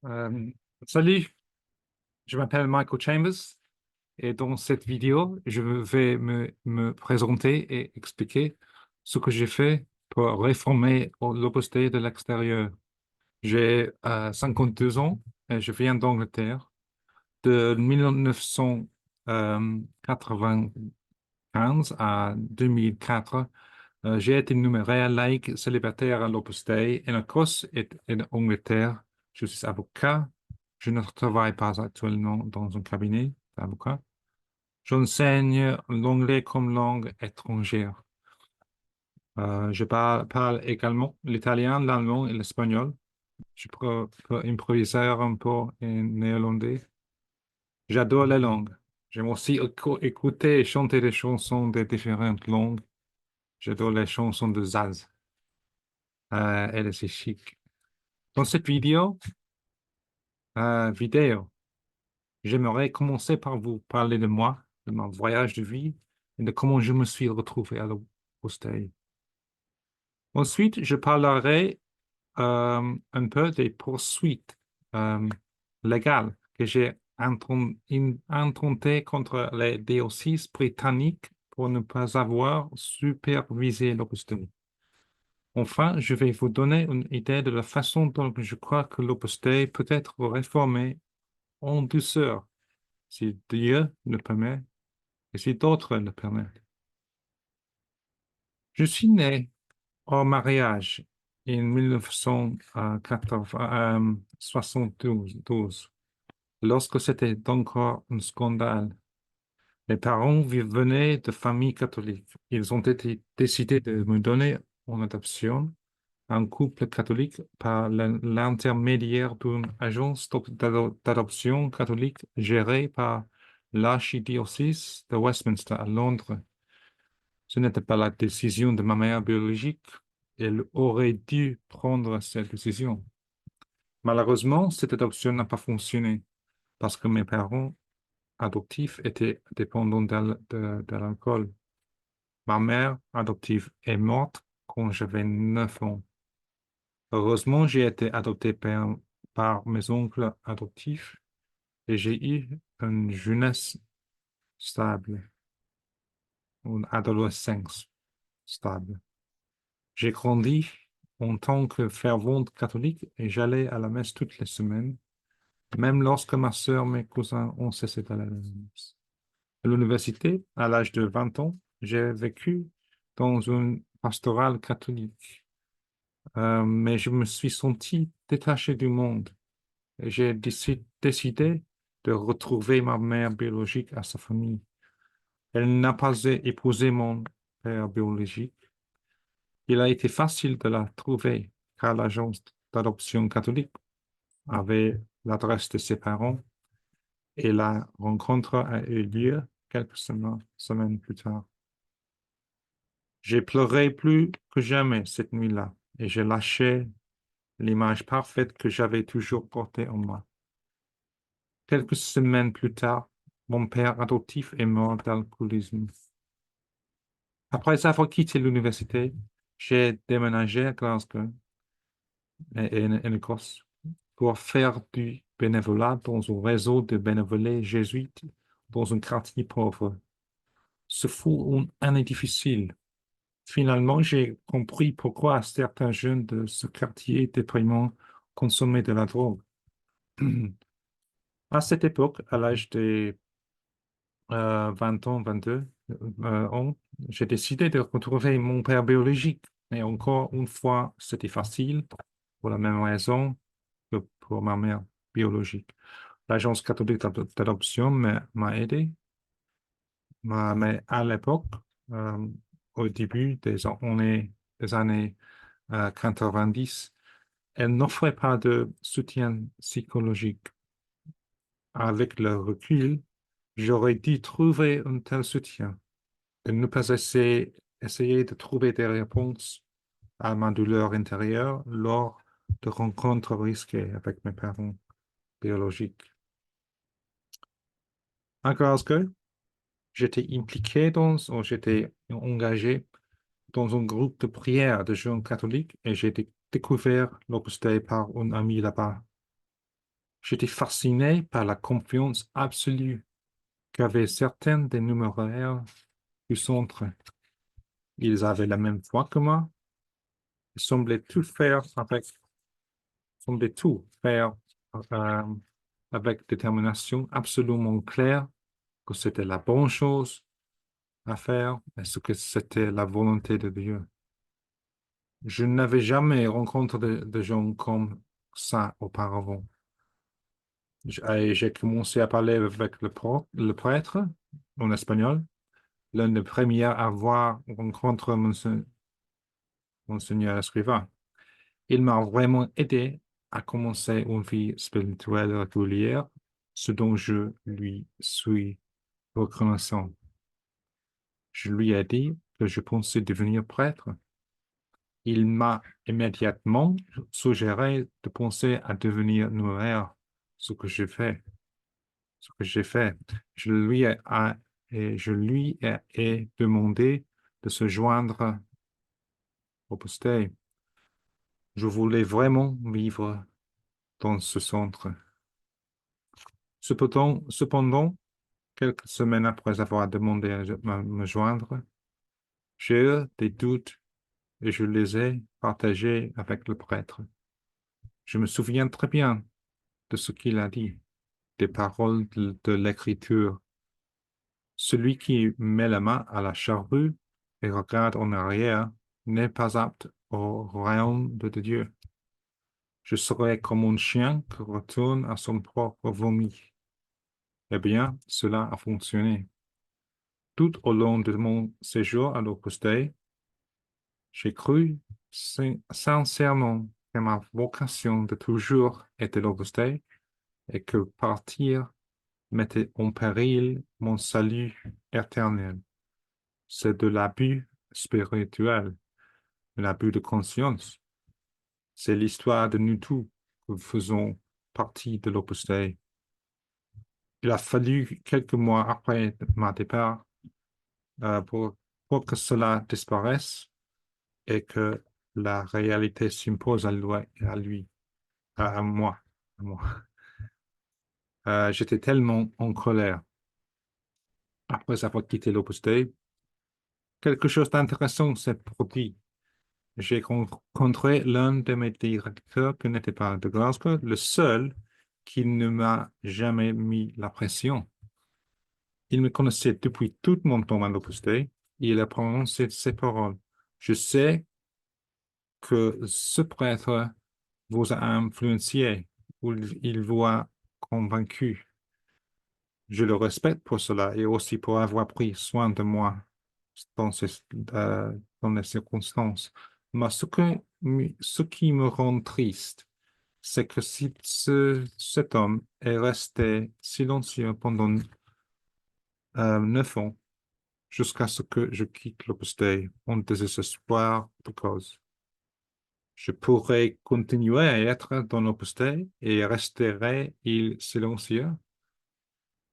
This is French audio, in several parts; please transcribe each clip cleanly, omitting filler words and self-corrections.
Euh, Salut, je m'appelle Michael Chambers et dans cette vidéo, je vais me présenter et expliquer ce que j'ai fait pour réformer l'opposité de l'extérieur. J'ai 52 ans et je viens d'Angleterre. De 1995 à 2004, j'ai été numéraire laïc célibataire à l'Opus Dei en Écosse et en Angleterre. Je suis avocat. Je ne travaille pas actuellement dans un cabinet d'avocat. J'enseigne l'anglais comme langue étrangère. Je parle également l'italien, l'allemand et l'espagnol. Je peux improviser un peu en néerlandais. J'adore les langues. J'aime aussi écouter et chanter des chansons de différentes langues. J'adore les chansons de Zaz. Elle est si chic. Dans cette vidéo, j'aimerais commencer par vous parler de moi, de mon voyage de vie et de comment je me suis retrouvé à l'Australie. Ensuite, je parlerai un peu des poursuites euh, légales que j'ai intentées contre les diocèses britanniques pour ne pas avoir supervisé l'Australie. Enfin, je vais vous donner une idée de la façon dont je crois que l'Opus Dei peut être réformé en douceur, si Dieu le permet et si d'autres le permettent. Je suis né en mariage en 1972, lorsque c'était encore un scandale. Mes parents venaient de familles catholiques. Ils ont été décidés de me donner en adoption un couple catholique par l'intermédiaire d'une agence d'adoption catholique gérée par l'archidiocèse de Westminster à Londres. Ce n'était pas la décision de ma mère biologique. Elle aurait dû prendre cette décision. Malheureusement, cette adoption n'a pas fonctionné parce que mes parents adoptifs étaient dépendants de l'alcool. Ma mère adoptive est morte quand j'avais 9 ans. Heureusement, j'ai été adopté par mes oncles adoptifs et j'ai eu une jeunesse stable, une adolescence stable. J'ai grandi en tant que fervente catholique et j'allais à la messe toutes les semaines, même lorsque ma sœur et mes cousins ont cessé d'aller à la messe. À l'université, à l'âge de 20 ans, j'ai vécu dans une pastorale catholique, mais je me suis senti détaché du monde. Et j'ai décidé de retrouver ma mère biologique à sa famille. Elle n'a pas épousé mon père biologique. Il a été facile de la trouver car l'agence d'adoption catholique avait l'adresse de ses parents et la rencontre a eu lieu quelques semaines plus tard. J'ai pleuré plus que jamais cette nuit-là et j'ai lâché l'image parfaite que j'avais toujours portée en moi. Quelques semaines plus tard, mon père adoptif est mort d'alcoolisme. Après avoir quitté l'université, j'ai déménagé à Glasgow, en Écosse, pour faire du bénévolat dans un réseau de bénévolés jésuites dans un quartier pauvre. Ce fut une année difficile. Finalement, j'ai compris pourquoi certains jeunes de ce quartier déprimant consommaient de la drogue. À cette époque, à l'âge de 20 ans, 22 ans, j'ai décidé de retrouver mon père biologique. Et encore une fois, c'était facile pour la même raison que pour ma mère biologique. L'Agence catholique d'adoption m'a aidé, mais à l'époque, euh, au début des années 90, elle n'offrait pas de soutien psychologique. Avec le recul, j'aurais dû trouver un tel soutien et ne pas essayer de trouver des réponses à ma douleur intérieure lors de rencontres risquées avec mes parents biologiques. À Glasgow, j'étais engagé dans un groupe de prière de jeunes catholiques et j'ai découvert l'Opus Dei par un ami là-bas. J'étais fasciné par la confiance absolue qu'avaient certains des numéraires du centre. Ils avaient la même foi que moi. Ils semblaient tout faire euh, avec détermination absolument claire que c'était la bonne chose à faire et ce que c'était la volonté de Dieu. Je n'avais jamais rencontré de gens comme ça auparavant. Et j'ai commencé à parler avec le prêtre en espagnol, l'un des premiers à avoir rencontré Monseigneur Escrivá. Il m'a vraiment aidé à commencer une vie spirituelle régulière, ce dont je lui suis reconnaissant. Je lui ai dit que je pensais devenir prêtre. Il m'a immédiatement suggéré de penser à devenir numéraire, ce que j'ai fait. Ce que j'ai fait. Je lui ai, et je lui ai demandé de se joindre au poste. Je voulais vraiment vivre dans ce centre. Cependant, quelques semaines après avoir demandé à me joindre, j'ai eu des doutes et je les ai partagés avec le prêtre. Je me souviens très bien de ce qu'il a dit, des paroles de l'Écriture. Celui qui met la main à la charrue et regarde en arrière n'est pas apte au royaume de Dieu. Je serai comme un chien qui retourne à son propre vomi. Eh bien, cela a fonctionné. Tout au long de mon séjour à l'Opus Dei, j'ai cru sincèrement que ma vocation de toujours était l'Opus Dei et que partir mettait en péril mon salut éternel. C'est de l'abus spirituel, de l'abus de conscience. C'est l'histoire de nous tous que faisons partie de l'Opus Dei. Il a fallu quelques mois après ma départ euh, pour, pour que cela disparaisse et que la réalité s'impose à lui, à moi. À moi. J'étais tellement en colère après avoir quitté l'Opus Dei. Quelque chose d'intéressant s'est produit. J'ai rencontré l'un de mes directeurs qui n'était pas de Glasgow, le seul qui ne m'a jamais mis la pression. Il me connaissait depuis tout mon temps à l'Opus Dei et il a prononcé ces paroles. Je sais que ce prêtre vous a influencé ou il vous a convaincu. Je le respecte pour cela et aussi pour avoir pris soin de moi dans euh, dans les circonstances. Mais ce qui me rend triste, c'est que si cet homme est resté silencieux pendant 9 ans, jusqu'à ce que je quitte l'Opus Dei en désespoir de cause. Je pourrais continuer à être dans l'Opus Dei et resterait-il silencieux?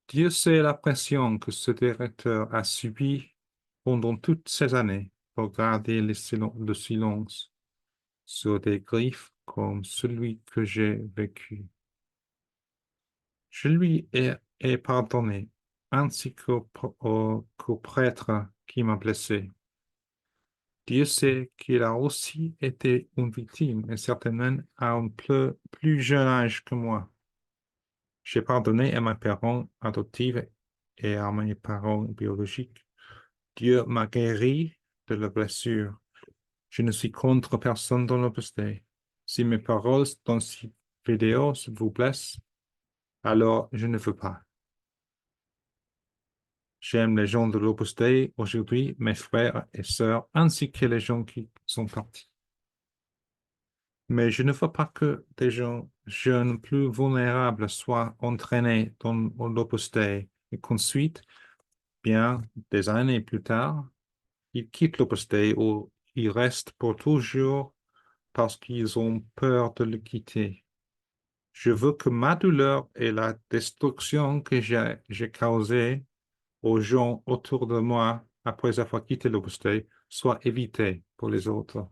Dieu sait la pression que ce directeur a subie pendant toutes ces années pour garder le silence sur des griefs comme celui que j'ai vécu. Je lui ai pardonné, ainsi qu'au prêtre qui m'a blessé. Dieu sait qu'il a aussi été une victime, et certainement à un plus jeune âge que moi. J'ai pardonné à mes parents adoptifs et à mes parents biologiques. Dieu m'a guéri de la blessure. Je ne suis contre personne dans l'Opus Dei. Si mes paroles dans cette vidéo vous blessent, alors je ne veux pas. J'aime les gens de l'Opus Dei aujourd'hui, mes frères et sœurs, ainsi que les gens qui sont partis. Mais je ne veux pas que des gens jeunes plus vulnérables soient entraînés dans l'Opus Dei et qu'ensuite, bien des années plus tard, ils quittent l'Opus Dei ou ils restent pour toujours parce qu'ils ont peur de le quitter. Je veux que ma douleur et la destruction que j'ai causée aux gens autour de moi après avoir quitté l'Opus Dei soient évitées pour les autres,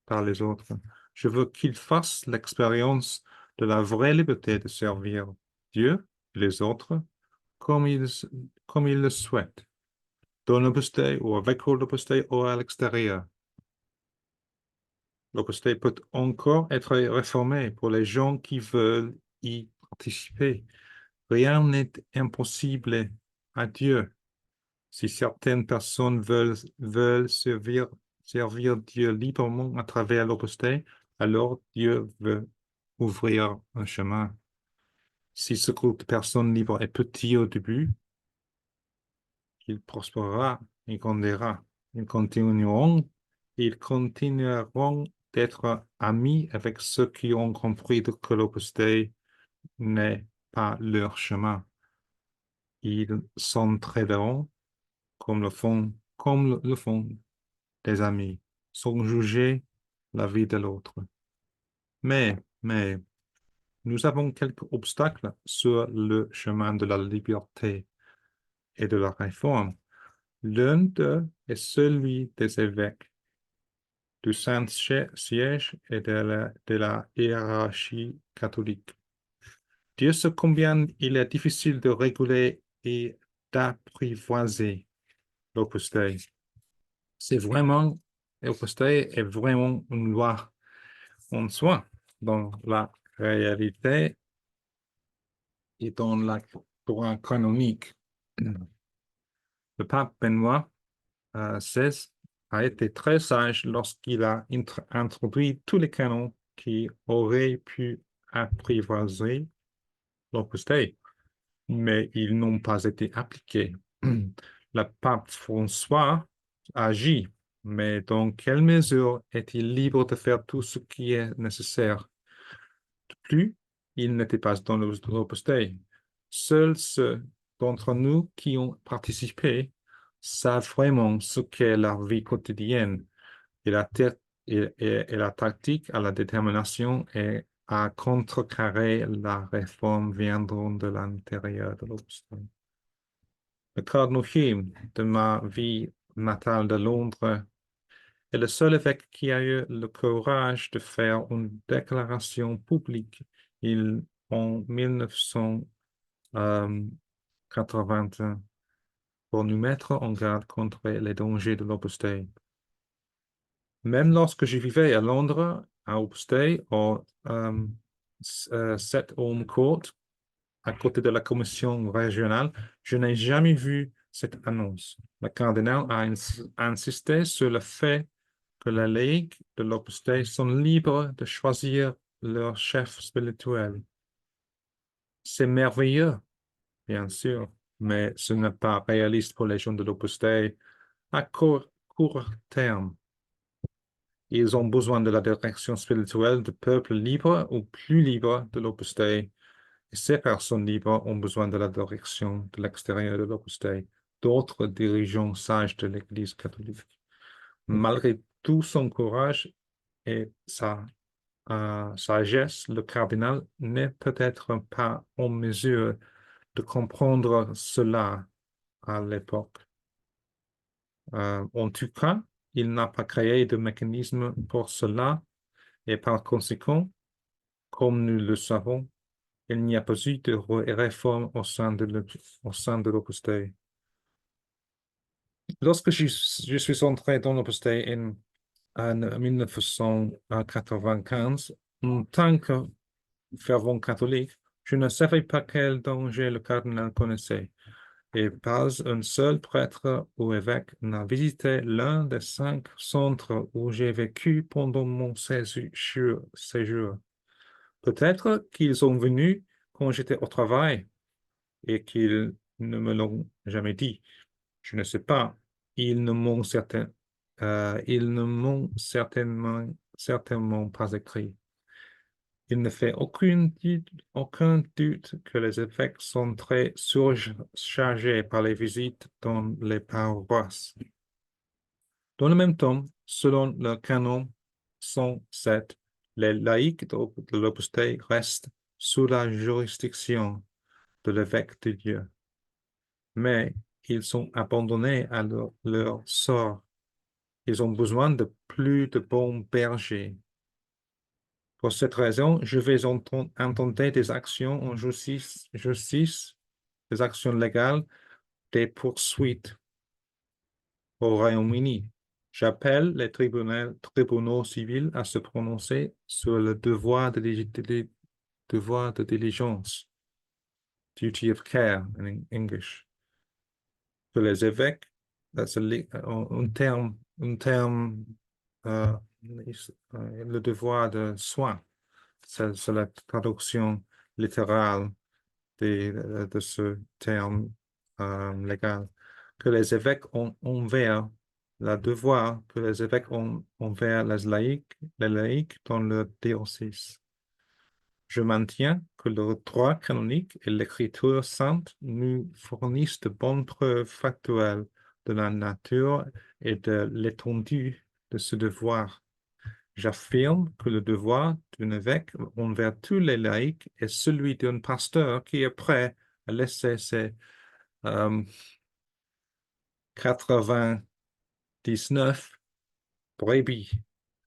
par les autres. Je veux qu'ils fassent l'expérience de la vraie liberté de servir Dieu et les autres comme ils, comme ils le souhaitent, dans l'Opus Dei ou avec l'Opus Dei ou à l'extérieur. L'Opus Dei peut encore être réformé pour les gens qui veulent y participer. Rien n'est impossible à Dieu. Si certaines personnes veulent servir Dieu librement à travers l'Opus Dei, alors Dieu veut ouvrir un chemin. Si ce groupe de personnes libres est petit au début, il prospérera et grandira. Ils continueront d'être amis avec ceux qui ont compris que l'Opus Dei n'est pas leur chemin. Ils s'entraideront comme le font des amis, sans juger la vie de l'autre. Mais, nous avons quelques obstacles sur le chemin de la liberté et de la réforme. L'un d'eux est celui des évêques, du Saint-Siège et de la hiérarchie catholique. Dieu sait combien il est difficile de réguler et d'apprivoiser l'Opus Dei. L'Opus Dei est vraiment une loi en soi, dans la réalité et dans la droit canonique. Le pape Benoît XVI a été très sage lorsqu'il a introduit tous les canons qui auraient pu apprivoiser l'Opus Dei, mais ils n'ont pas été appliqués. Le pape François agit, mais dans quelle mesure est-il libre de faire tout ce qui est nécessaire? De plus, il n'était pas dans l'Opus Dei. Seuls ceux d'entre nous qui ont participé savent vraiment ce qu'est la vie quotidienne et la tactique à la détermination et à contrecarrer la réforme viendront de l'intérieur de l'Opus Dei. Le cardinal Hume, de ma vie natale de Londres, est le seul évêque qui a eu le courage de faire une déclaration publique en 1981 pour nous mettre en garde contre les dangers de l'Opus Dei. Même lorsque je vivais à Londres, à Opus Dei, au 7 Home Court, à côté de la commission régionale, je n'ai jamais vu cette annonce. Le cardinal a insisté sur le fait que les laïcs de l'Opus Dei sont libres de choisir leur chef spirituel. C'est merveilleux, bien sûr, mais ce n'est pas réaliste pour les gens de l'Opus Dei à court terme. Ils ont besoin de la direction spirituelle de peuples libres ou plus libres de l'Opus Dei. Et ces personnes libres ont besoin de la direction de l'extérieur de l'Opus Dei, d'autres dirigeants sages de l'Église catholique. Malgré tout son courage et sa sagesse, le cardinal n'est peut-être pas en mesure de comprendre cela à l'époque. En tout cas, il n'a pas créé de mécanisme pour cela et par conséquent, comme nous le savons, il n'y a pas eu de réforme au sein de l'Opus Dei. Lorsque je suis entré dans l'Opus Dei en 1995, en tant que fervent catholique, je ne savais pas quel danger le cardinal connaissait. Et pas un seul prêtre ou évêque n'a visité l'un des 5 centres où j'ai vécu pendant mon séjour. Peut-être qu'ils sont venus quand j'étais au travail et qu'ils ne me l'ont jamais dit. Je ne sais pas. Ils ne m'ont certainement pas écrit. Il ne fait aucun doute que les évêques sont très surchargés par les visites dans les paroisses. Dans le même temps, selon le canon 107, les laïcs de l'Opus Dei restent sous la juridiction de l'évêque de Dieu. Mais ils sont abandonnés à leur sort. Ils ont besoin de plus de bons bergers. Pour cette raison, je vais intenter des actions en justice, des actions légales, des poursuites au Royaume-Uni. J'appelle les tribunaux civils à se prononcer sur le devoir de diligence, duty of care in English, que les évêques, un terme, euh, le devoir de soin, c'est la traduction littérale de ce terme légal, que les évêques ont envers la devoir que les évêques ont envers les laïcs dans leur diocèse. Je maintiens que le droit canonique et l'écriture sainte nous fournissent de bonnes preuves factuelles de la nature et de l'étendue de ce devoir. J'affirme que le devoir d'un évêque envers tous les laïcs est celui d'un pasteur qui est prêt à laisser ses 99 brebis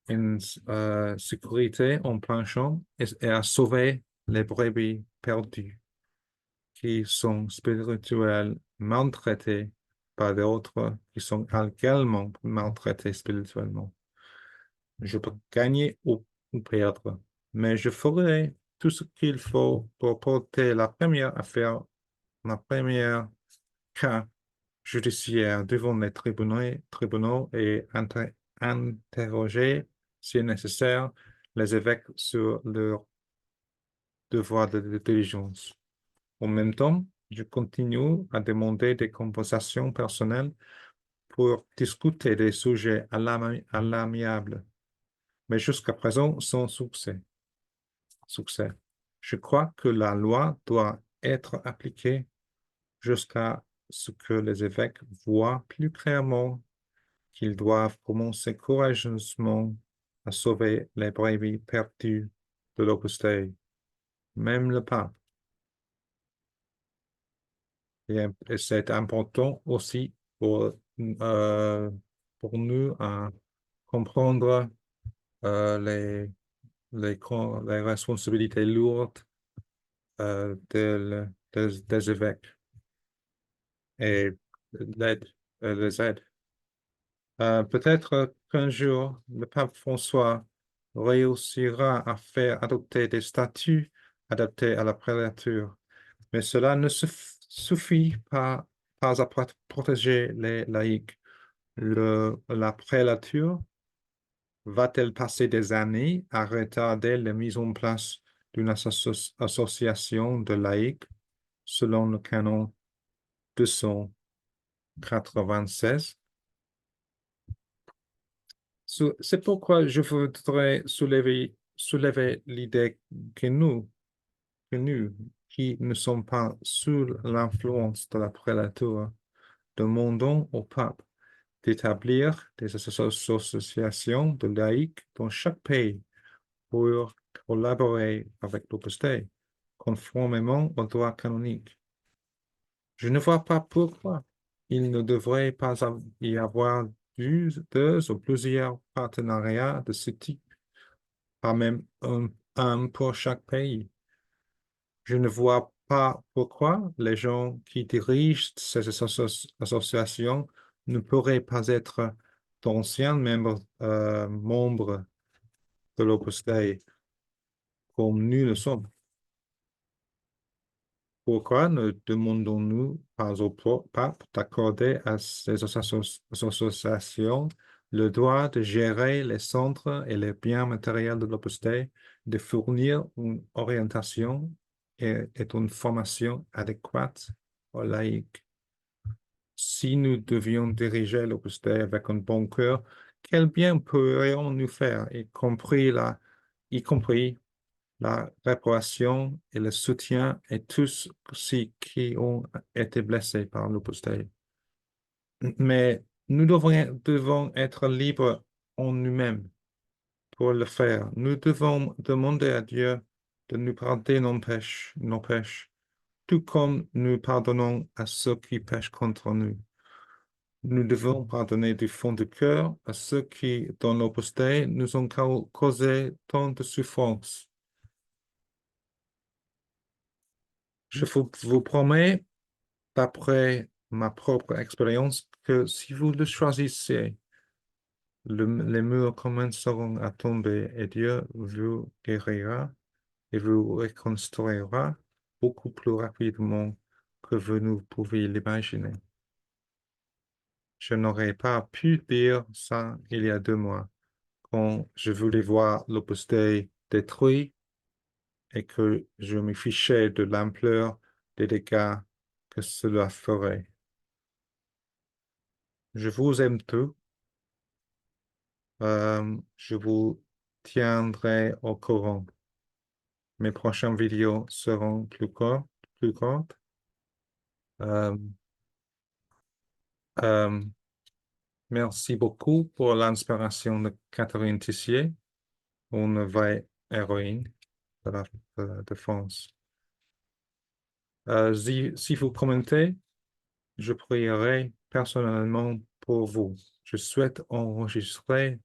en sécurité en plein champ et à sauver les brebis perdues qui sont spirituellement maltraitées par d'autres qui sont également maltraités spirituellement. Je peux gagner ou perdre, mais je ferai tout ce qu'il faut pour porter la première affaire, la première cas judiciaire devant les tribunaux et interroger, si nécessaire, les évêques sur leur devoir de diligence. En même temps, je continue à demander des compensations personnelles pour discuter des sujets à l'amiable, mais jusqu'à présent sans succès. Je crois que la loi doit être appliquée jusqu'à ce que les évêques voient plus clairement qu'ils doivent commencer courageusement à sauver les brebis perdues de l'Opus Dei, même le pape. Et c'est important aussi pour nous à comprendre les responsabilités lourdes des évêques et l'aide, les aides. Peut-être qu'un jour, le pape François réussira à faire adopter des statuts adaptés à la prélature, mais cela ne suffit pas à protéger les laïcs. La prélature va-t-elle passer des années à retarder la mise en place d'une association de laïcs selon le canon 296? C'est pourquoi je voudrais soulever l'idée que nous, qui ne sommes pas sous l'influence de la prélature, demandons au pape d'établir des associations de laïcs dans chaque pays pour collaborer avec l'Opus Dei, conformément au droit canonique. Je ne vois pas pourquoi il ne devrait pas y avoir deux ou plusieurs partenariats de ce type, pas même un pour chaque pays. Je ne vois pas pourquoi les gens qui dirigent ces associations ne pourraient pas être d'anciens membres de l'Opus Dei, comme nous le sommes. Pourquoi ne demandons-nous pas au pape d'accorder à ces associations le droit de gérer les centres et les biens matériels de l'Opus Dei, de fournir une orientation et une formation adéquate aux laïcs? Si nous devions diriger l'Opus Dei avec un bon cœur, quel bien pourrions-nous faire, y compris la réparation et le soutien et tous ceux qui ont été blessés par l'Opus Dei? Mais nous devons être libres en nous-mêmes pour le faire. Nous devons demander à Dieu de nous pardonner nos péchés, tout comme nous pardonnons à ceux qui pêchent contre nous. Nous devons pardonner du fond du cœur à ceux qui, dans nos postées, nous ont causé tant de souffrance. Je vous promets, d'après ma propre expérience, que si vous le choisissez, les murs commenceront à tomber et Dieu vous guérira et vous reconstruira beaucoup plus rapidement que vous ne pouvez l'imaginer. Je n'aurais pas pu dire ça il y a 2 mois, quand je voulais voir l'opposé détruit et que je me fichais de l'ampleur des dégâts que cela ferait. Je vous aime tous. Je vous tiendrai au courant. Mes prochaines vidéos seront plus courtes. Euh, euh, merci beaucoup pour l'inspiration de Catherine Tissier, une vraie héroïne de la défense. Si vous commentez, je prierai personnellement pour vous. Je souhaite enregistrer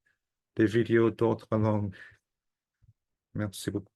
des vidéos d'autres langues. Merci beaucoup.